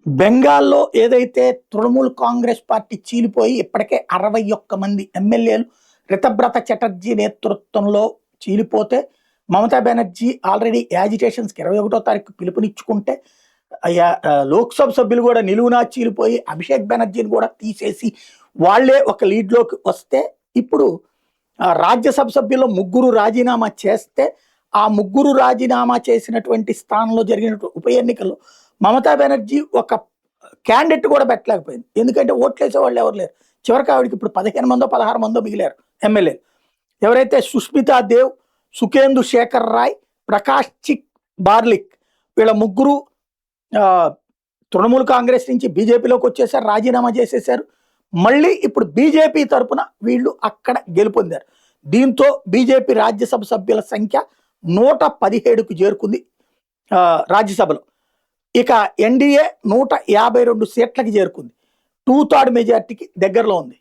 బెంగాల్లో ఏదైతే తృణమూల్ కాంగ్రెస్ పార్టీ చీలిపోయి ఇప్పటికే 61 మంది ఎమ్మెల్యేలు రితబ్రత చటర్జీ నేతృత్వంలో చీలిపోతే మమతా బెనర్జీ ఆల్రెడీ యాజిటేషన్స్కి 21వ తారీఖు పిలుపునిచ్చుకుంటే లోక్సభ సభ్యులు కూడా నిలువునా చీలిపోయి అభిషేక్ బెనర్జీని కూడా తీసేసి వాళ్లే ఒక లీడ్లోకి వస్తే ఇప్పుడు రాజ్యసభ సభ్యుల్లో ముగ్గురు రాజీనామా చేస్తే ఆ ముగ్గురు రాజీనామా చేసినటువంటి స్థానంలో జరిగినటువంటి ఉప ఎన్నికల్లో మమతా బెనర్జీ ఒక క్యాండిడేట్ కూడా పెట్టలేకపోయింది. ఎందుకంటే ఓట్లేసే వాళ్ళు ఎవరు లేరు. చివరికి ఆవిడకి ఇప్పుడు 15 మందో 16 మందో మిగిలారు ఎమ్మెల్యేలు. ఎవరైతే సుష్మితా దేవ్, సుఖేందు శేఖర్ రాయ్, ప్రకాష్ చిక్ బార్లిక్ వీళ్ళ ముగ్గురు తృణమూల్ కాంగ్రెస్ నుంచి బీజేపీలోకి వచ్చేసారు, రాజీనామా చేసేసారు. మళ్ళీ ఇప్పుడు బీజేపీ తరపున వీళ్ళు అక్కడ గెలుపొందారు. దీంతో బీజేపీ రాజ్యసభ సభ్యుల సంఖ్య 117కు చేరుకుంది రాజ్యసభలో. ఇక ఎన్డీఏ 152 సీట్లకి చేరుకుంది. 2/3 మెజార్టీకి దగ్గరలో ఉంది.